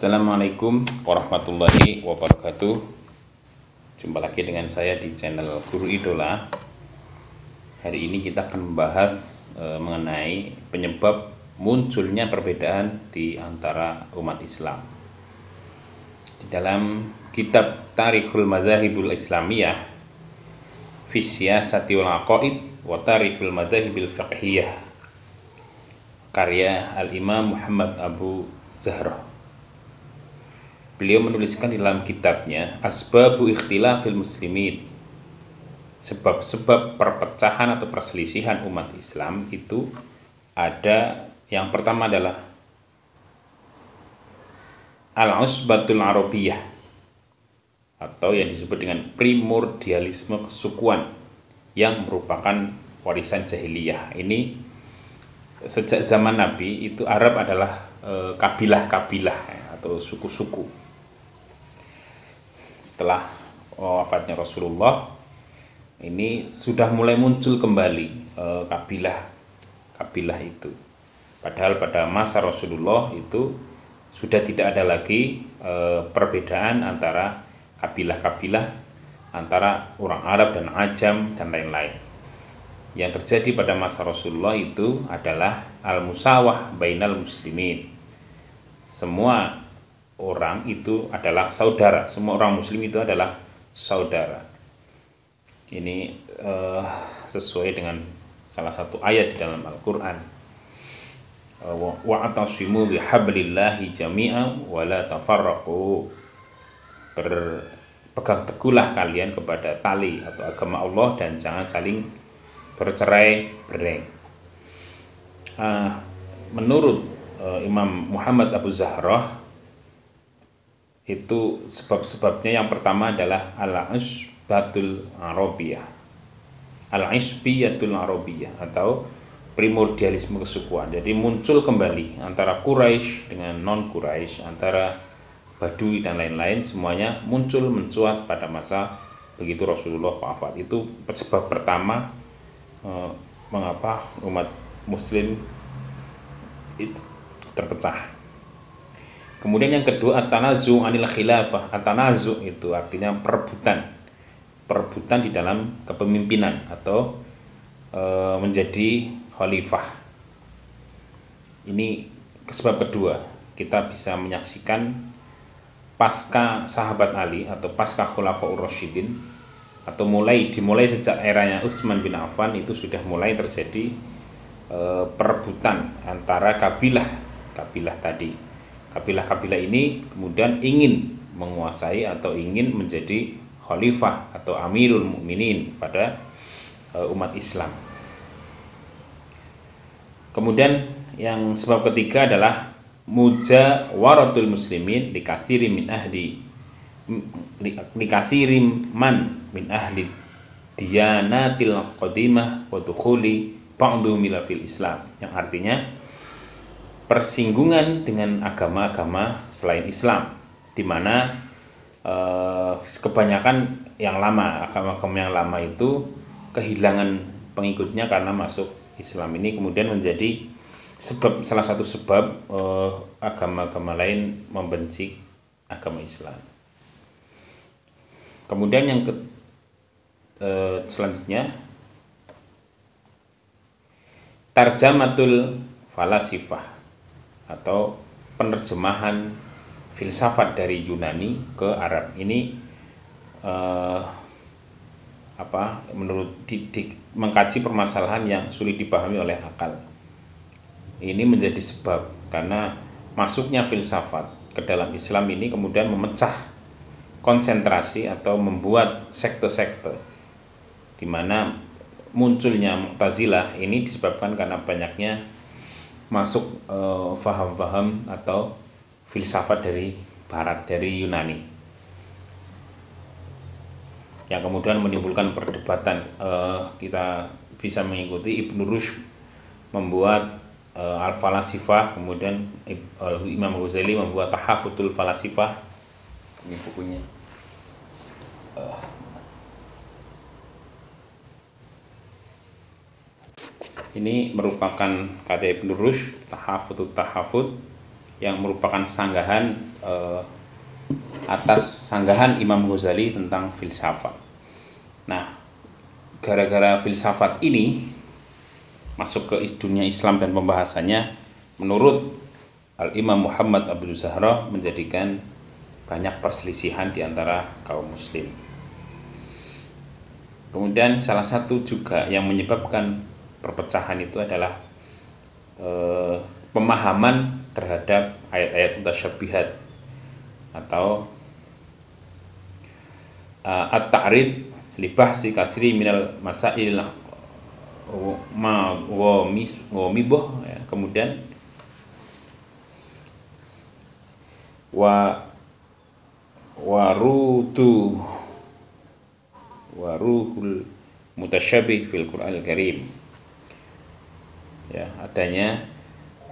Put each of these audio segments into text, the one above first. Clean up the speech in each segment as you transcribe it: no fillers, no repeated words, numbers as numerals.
Assalamualaikum warahmatullahi wabarakatuh. Jumpa lagi dengan saya di channel Guru Idola. Hari ini kita akan membahas mengenai penyebab munculnya perbedaan di antara umat Islam. Di dalam kitab Tarikhul Madzhabul Islamiyah fi Siyasati wal Aqaid wa Tarikhul Madzahibil Fiqhiyah karya Al-Imam Muhammad Abu Zahrah. Beliau menuliskan di dalam kitabnya Asbabu Ikhtilafil Muslimin, sebab-sebab perpecahan atau perselisihan umat Islam itu ada. Yang pertama adalah Al-Usbatul Arabiyah, atau yang disebut dengan primordialisme kesukuan, yang merupakan warisan jahiliyah. Ini sejak zaman Nabi itu Arab adalah kabilah-kabilah atau suku-suku. Setelah wafatnya Rasulullah, ini sudah mulai muncul kembali kabilah itu. Padahal pada masa Rasulullah itu sudah tidak ada lagi perbedaan antara kabilah-kabilah, antara orang Arab dan Ajam dan lain-lain. Yang terjadi pada masa Rasulullah itu adalah al-musawah bainal muslimin. Semua orang itu adalah saudara, semua orang muslim itu adalah saudara. Ini sesuai dengan salah satu ayat di dalam Al-Quran, wa'tasimu bihablillahi jami'an wa la tafarraqu. Berpegang teguhlah kalian kepada tali atau agama Allah dan jangan saling bercerai-berai. Menurut Imam Muhammad Abu Zahrah, itu sebab-sebabnya yang pertama adalah al-isbatul arabiyah, al-isbiyatul arabiyah atau primordialisme kesukuan. Jadi muncul kembali antara Quraisy dengan non Quraisy, antara Badui dan lain-lain, semuanya muncul mencuat pada masa begitu Rasulullah wafat. Itu sebab pertama mengapa umat muslim itu terpecah. Kemudian yang kedua, at-tanazu' anil khilafah. At-tanazu' itu artinya perebutan di dalam kepemimpinan atau menjadi khalifah. Ini sebab kedua, kita bisa menyaksikan pasca sahabat Ali atau pasca Khulafaur Rasyidin, atau dimulai sejak eranya Utsman bin Affan, itu sudah mulai terjadi perebutan antara kabilah tadi. Kabilah-kabilah ini kemudian ingin menguasai atau ingin menjadi khalifah atau amirul mukminin pada umat Islam. Kemudian yang sebab ketiga adalah mujawaratul muslimin likasirim min ahli diyanatil qadimah wa dukhuli ba'du milafil Islam, yang artinya persinggungan dengan agama-agama selain Islam, di mana kebanyakan yang lama, agama-agama yang lama itu kehilangan pengikutnya karena masuk Islam. Ini kemudian menjadi salah satu sebab agama-agama lain membenci agama Islam. Kemudian yang selanjutnya, tarjamatul falasifah atau penerjemahan filsafat dari Yunani ke Arab. Ini menurut mengkaji permasalahan yang sulit dipahami oleh akal. Ini menjadi sebab karena masuknya filsafat ke dalam Islam ini kemudian memecah konsentrasi atau membuat sekte-sekte, di mana munculnya Mu'tazilah ini disebabkan karena banyaknya masuk faham-faham atau filsafat dari Barat, dari Yunani, yang kemudian menimbulkan perdebatan. Kita bisa mengikuti Ibnu Rushd membuat Al-Falasifah, kemudian Imam Ghazali membuat Tahafutul Falasifah. Ini bukunya. Ini merupakan karya Ibnu Rushd, Tahafut. yang merupakan sanggahan atas sanggahan Imam Ghazali tentang filsafat. Nah, gara-gara filsafat ini masuk ke dunia Islam dan pembahasannya, menurut Al-Imam Muhammad Abdul Zahra menjadikan banyak perselisihan di antara kaum muslim. Kemudian salah satu juga yang menyebabkan perpecahan itu adalah pemahaman terhadap ayat-ayat mutasyabihat atau at-ta'rid li bahsi katsiri minal masail ghamidah, ya. Kemudian waruhul mutasyabih fil Qur'anil Karim, ya, adanya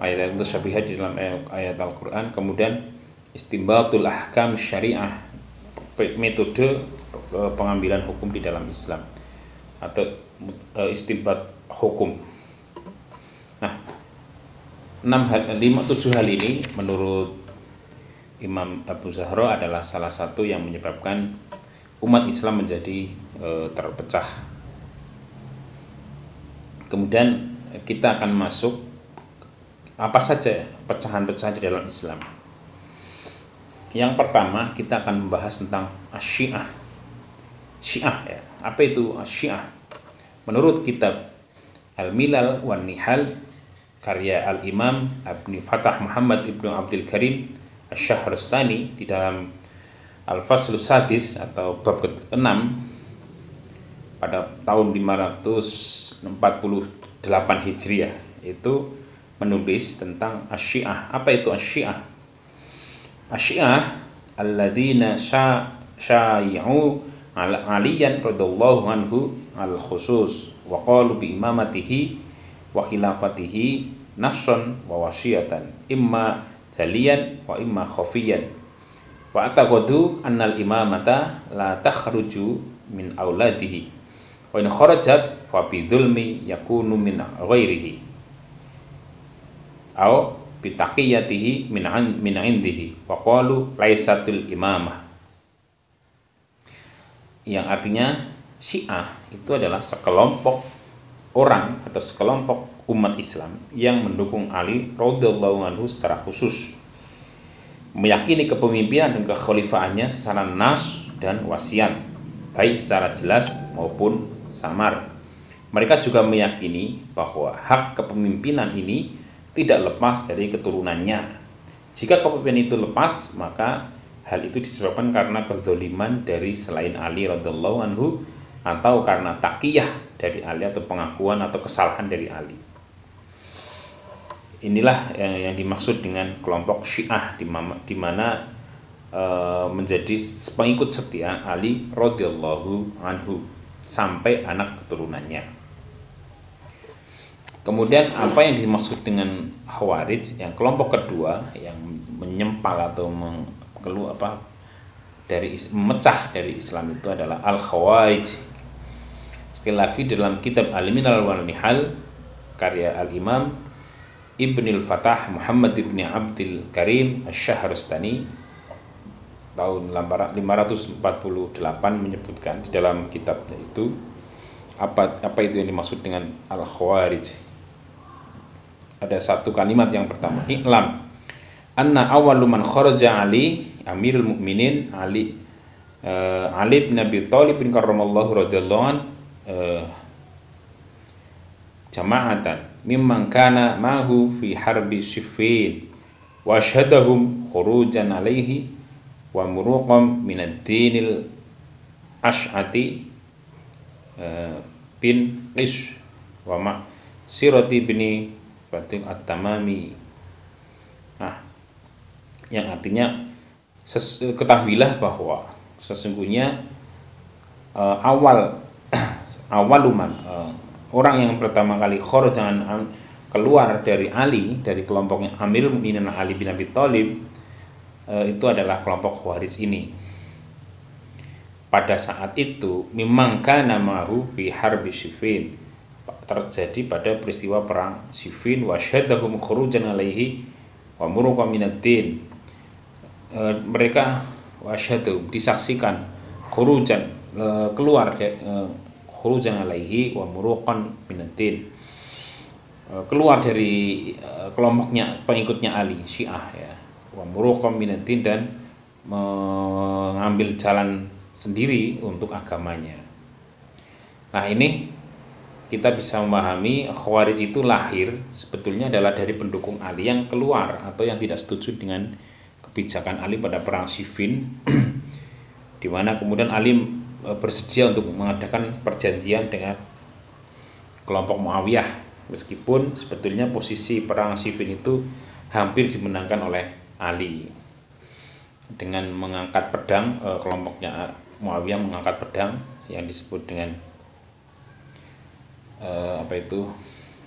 ayat mutasyabihat di dalam ayat Al-Qur'an. Kemudian istimbatul ahkam syariah, metode pengambilan hukum di dalam Islam atau istinbat hukum. Nah, 7 hal ini menurut Imam Abu Zahra adalah salah satu yang menyebabkan umat Islam menjadi terpecah. Kemudian kita akan masuk apa saja pecahan-pecahan di dalam Islam. Yang pertama, kita akan membahas tentang Syiah. Syiah, ya. Apa itu Syiah? Menurut kitab Al-Milal wan Nihal karya Al-Imam Ibnu Fatah Muhammad Ibnu Abdul Karim Asy-Syahrastani, di dalam Al-Faslus Sadis atau bab ke-6 pada tahun 548 Hijriah itu menulis tentang Asy-Syiah. Apa itu Asy-Syiah? Asy-Syiah alladzina syai'u aliyan radhiyallahu anhu al-khusus wa qalu bi imamatihi wa khilafatihi nafsan wa wasiyatan imma jaliyan wa imma khafiyan wa ataqadu annal imamata la takhruju min auladihi wa in kharajat fa bi dzulmi yakunu min ghairihi aw bi taqiyatihi min indihi wa qalu laisatul imamah, yang artinya Syiah itu adalah sekelompok orang atau sekelompok umat Islam yang mendukung Ali radhiyallahu anhu secara khusus, meyakini kepemimpinan dan kekhalifahannya secara nas dan wasiat, baik secara jelas maupun samar. Mereka juga meyakini bahwa hak kepemimpinan ini tidak lepas dari keturunannya. Jika kepemimpinan itu lepas, maka hal itu disebabkan karena kezaliman dari selain Ali radhiyallahu anhu atau karena taqiyah dari Ali atau pengakuan atau kesalahan dari Ali. Inilah yang dimaksud dengan kelompok Syiah, di mana menjadi pengikut setia Ali radhiyallahu anhu sampai anak keturunannya. Kemudian apa yang dimaksud dengan Khawarij, yang kelompok kedua yang menyempal atau memecah dari Islam itu adalah Al-Khawarij. Sekali lagi dalam kitab Al-Minal wal Nihal karya Al-Imam Ibnul Fatah Muhammad Ibni Abdul Karim Asy-Syahrastani tahun 548 menyebutkan di dalam kitabnya itu apa itu yang dimaksud dengan Al-Khawarij. Ada satu kalimat yang pertama, I'lam anna awwalu man kharaja Ali Amirul Mukminin Ali bin Abi Thalib bin karramallahu radhiyallahu an jama'atan mimman kana ma'hu fi harbi Siffin wa asyhadahum khurujan alaihi wa muruqam minad dinil Asy'ati bin Qis wa Sirati bin Fatim At-Tamami. Nah, yang artinya ketahuilah bahwa sesungguhnya awaluman orang yang pertama kali jangan keluar dari Ali, dari kelompoknya Amirul Mukminin Ali bin Abi Thalib, itu adalah kelompok Khawarij ini. Pada saat itu memang kana ma'hu fi harbi Siffin, terjadi pada peristiwa perang Siffin, wa syadahum khurujan alaihi, wa muruqa minaddin. Mereka wasyhadu disaksikan khurujan keluar khurujan alaihi wa muruqan minaddin, keluar dari kelompoknya pengikutnya Ali Syiah ya, wa muruqan minaddin, dan mengambil jalan sendiri untuk agamanya. Nah, ini kita bisa memahami Khawarij itu lahir sebetulnya adalah dari pendukung Ali yang keluar atau yang tidak setuju dengan kebijakan Ali pada perang Siffin, di mana kemudian Ali bersedia untuk mengadakan perjanjian dengan kelompok Muawiyah, meskipun sebetulnya posisi perang Siffin itu hampir dimenangkan oleh Ali dengan mengangkat pedang. Kelompoknya Muawiyah mengangkat pedang yang disebut dengan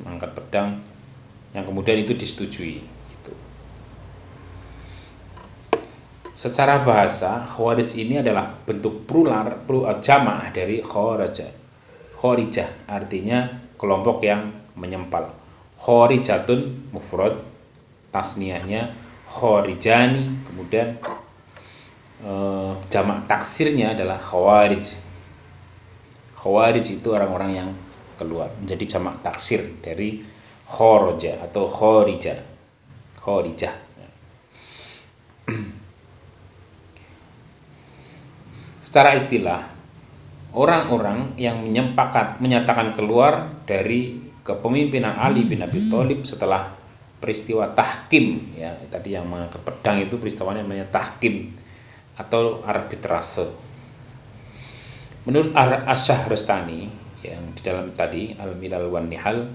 mengangkat pedang, yang kemudian itu disetujui gitu. Secara bahasa, Khawarij ini adalah bentuk jamaah dari Kharijah, artinya kelompok yang menyempal. Kharijatun mufrad, tasniyahnya Kharijani, kemudian jamak taksirnya adalah Khawarij. Khawarij itu orang-orang yang keluar, menjadi jamak taksir dari Kharaja atau Kharijah. Secara istilah, orang-orang yang menyatakan keluar dari kepemimpinan Ali bin Abi Thalib setelah peristiwa tahkim ya, tadi yang mengangkat pedang itu peristiwanya namanya tahkim atau arbitrase. Menurut Asy-Syahrastani yang di dalam tadi Al-Milal wan Nihal,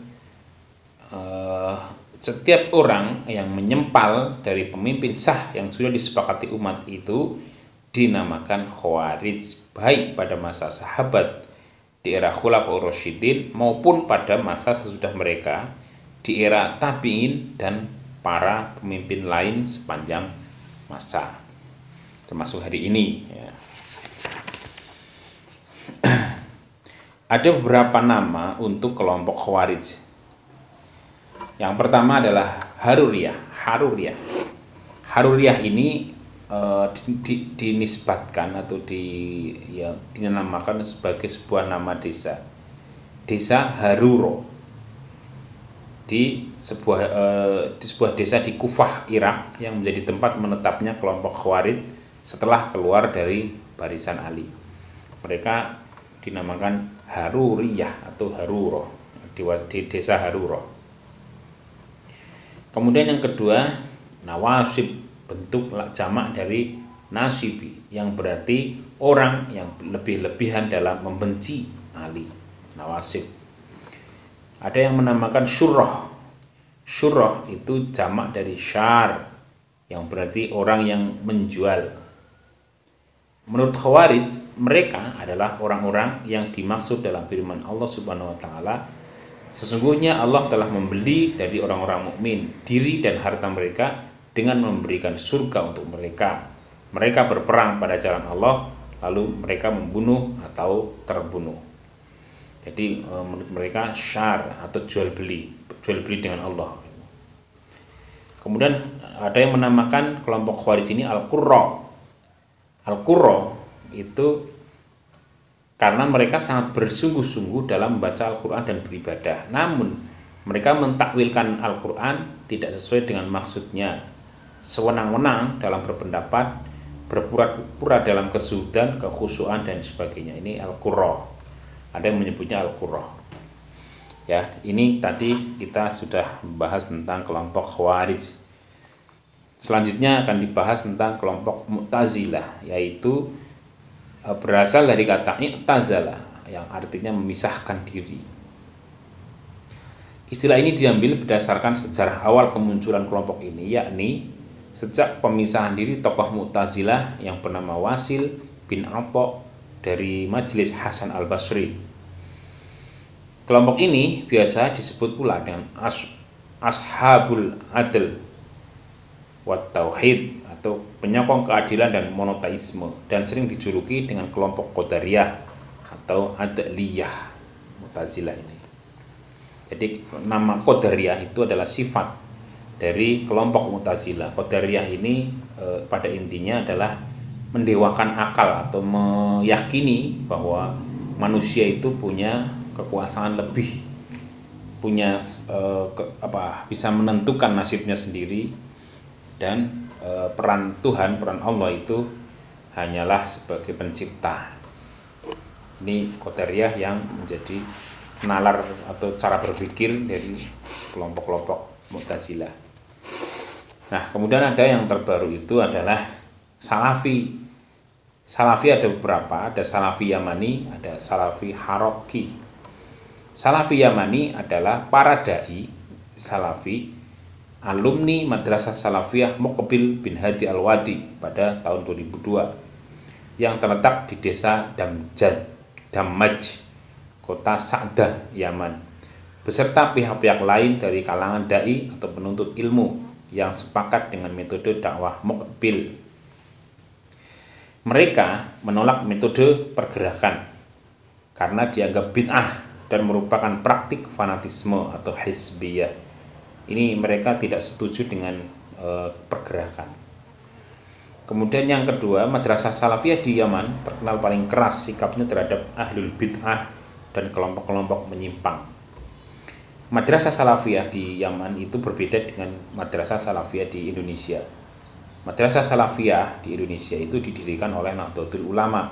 setiap orang yang menyempal dari pemimpin sah yang sudah disepakati umat itu dinamakan Khawarij, baik pada masa sahabat di era Khulafaur Rasyidin maupun pada masa sesudah mereka di era tabi'in dan para pemimpin lain sepanjang masa, termasuk hari ini ya. Ada beberapa nama untuk kelompok Khawarij. Yang pertama adalah Haruriyah ini dinisbatkan atau dinamakan sebagai sebuah nama desa Haruro di sebuah desa di Kufah, Irak, yang menjadi tempat menetapnya kelompok Khawarij setelah keluar dari barisan Ali. Mereka dinamakan Haruriyah atau Haruro di desa Haruro. Kemudian yang kedua, Nawasib, bentuk jamak dari nasibi, yang berarti orang yang lebih-lebihan dalam membenci Ali. Nawasib. Ada yang menamakan Syurrah. Syurrah itu jamak dari syar, yang berarti orang yang menjual. Menurut Khawarij, mereka adalah orang-orang yang dimaksud dalam firman Allah Subhanahu wa taala, sesungguhnya Allah telah membeli dari orang-orang mukmin diri dan harta mereka dengan memberikan surga untuk mereka. Mereka berperang pada jalan Allah, lalu mereka membunuh atau terbunuh. Jadi menurut mereka syar atau jual beli dengan Allah. Kemudian ada yang menamakan kelompok Khawarij ini Al-Qurra. Al-Qurra itu karena mereka sangat bersungguh-sungguh dalam membaca Al-Quran dan beribadah. Namun mereka mentakwilkan Al-Quran tidak sesuai dengan maksudnya, sewenang-wenang dalam berpendapat, berpura-pura dalam kesuhudan, kekhusyuan dan sebagainya. Ini Al-Qurra. Ada yang menyebutnya Al-Qurra. Ya, ini tadi kita sudah membahas tentang kelompok Khawarij. Selanjutnya akan dibahas tentang kelompok Mu'tazilah, yaitu berasal dari kata i'tazala yang artinya memisahkan diri. Istilah ini diambil berdasarkan sejarah awal kemunculan kelompok ini, yakni sejak pemisahan diri tokoh Mu'tazilah yang bernama Wasil bin Atha dari Majelis Hasan al-Basri. Kelompok ini biasa disebut pula dengan Ashabul Adl wat Tauhid atau penyokong keadilan dan monoteisme, dan sering dijuluki dengan kelompok Qadariyah atau Adliyah. Mu'tazilah ini. Jadi nama Qadariyah itu adalah sifat dari kelompok Mu'tazilah. Qadariyah ini pada intinya adalah mendewakan akal atau meyakini bahwa manusia itu punya kekuasaan lebih, punya bisa menentukan nasibnya sendiri, dan peran Tuhan, peran Allah itu hanyalah sebagai pencipta. Ini Qadariyah yang menjadi nalar atau cara berpikir dari kelompok-kelompok Mu'tazilah. Nah, kemudian ada yang terbaru itu adalah Salafi. Salafi ada beberapa, ada Salafi Yamani, ada Salafi Haraki. Salafi Yamani adalah para dai Salafi, alumni Madrasah Salafiyah Muqbil bin Hadi Al-Wadi pada tahun 2002 yang terletak di desa Damaj, kota Sa'dah, Yaman, beserta pihak-pihak lain dari kalangan dai atau penuntut ilmu yang sepakat dengan metode dakwah Muqbil. Mereka menolak metode pergerakan karena dianggap bid'ah dan merupakan praktik fanatisme atau hizbiyah. Ini mereka tidak setuju dengan pergerakan. Kemudian yang kedua, Madrasah Salafiyah di Yaman terkenal paling keras sikapnya terhadap ahlul bid'ah dan kelompok-kelompok menyimpang. Madrasah Salafiyah di Yaman itu berbeda dengan Madrasah Salafiyah di Indonesia. Madrasah Salafiyah di Indonesia itu didirikan oleh Nahdlatul Ulama.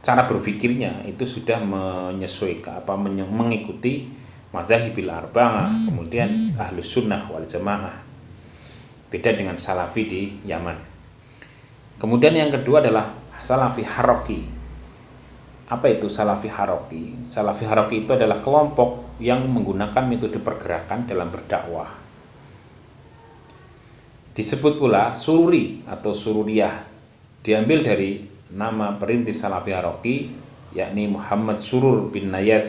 Cara berpikirnya itu sudah menyesuaikan mengikuti Madzhabil Arba'ah, kemudian Ahlus Sunnah wal Jamaah. Beda dengan Salafi di Yaman. Kemudian yang kedua adalah Salafi Haraki. Apa itu Salafi Haraki? Salafi Haraki itu adalah kelompok yang menggunakan metode pergerakan dalam berdakwah. Disebut pula Sururi atau Sururiyah, diambil dari nama perintis Salafi Haraki, yakni Muhammad Surur bin Nayef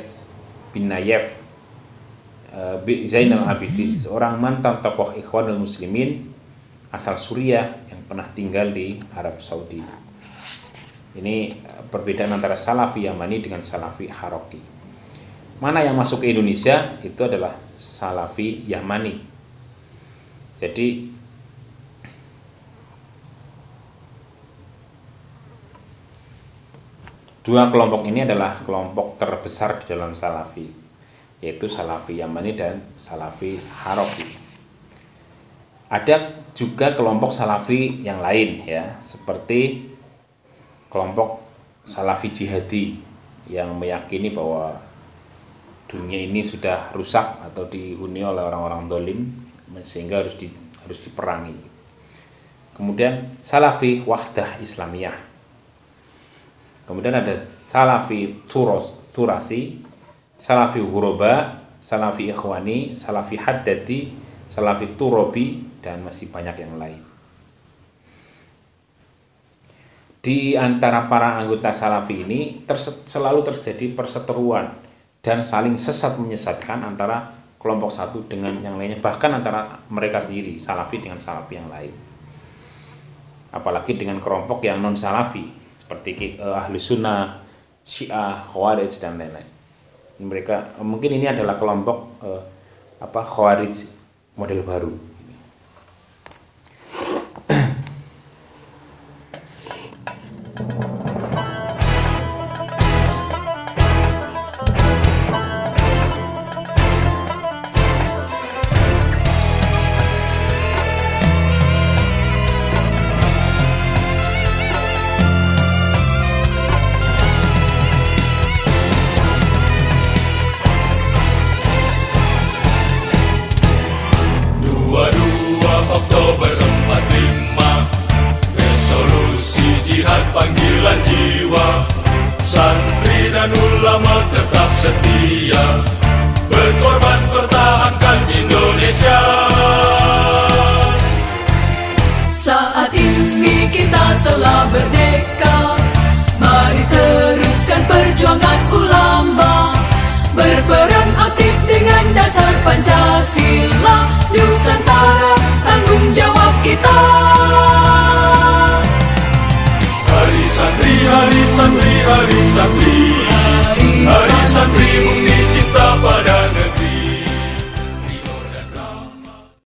Zainal Abidin, seorang mantan tokoh Ikhwanul Muslimin asal Suriah yang pernah tinggal di Arab Saudi. Ini perbedaan antara Salafi Yamani dengan Salafi Haraki. Mana yang masuk ke Indonesia itu adalah Salafi Yamani. Jadi dua kelompok ini adalah kelompok terbesar di dalam Salafi, yaitu Salafi Yamani dan Salafi Haraki. Ada juga kelompok Salafi yang lain ya, seperti kelompok Salafi Jihadi yang meyakini bahwa dunia ini sudah rusak atau dihuni oleh orang-orang dolim sehingga harus diperangi. Kemudian Salafi Wahdah Islamiyah. Kemudian ada Salafi Turasi, Salafi Huroba, Salafi Ikhwani, Salafi Haddadi, Salafi Turobi, dan masih banyak yang lain. Di antara para anggota Salafi ini selalu terjadi perseteruan dan saling sesat menyesatkan antara kelompok satu dengan yang lainnya, bahkan antara mereka sendiri, Salafi dengan Salafi yang lain. Apalagi dengan kelompok yang non-Salafi seperti Ahlu Sunnah, Syiah, Khawarij, dan lain-lain. Mereka mungkin ini adalah kelompok Khawarij model baru. Oktober 45, resolusi jihad panggilan jiwa, santri dan ulama tetap setia, berkorban pertahankan Indonesia. Saat ini kita telah merdeka, mari teruskan perjuangan ulama, berperan aktif dengan dasar Pancasila, Nusantara tanggung jawab kita. Hari santri, hari santri, hari santri, hari santri, bukti cinta.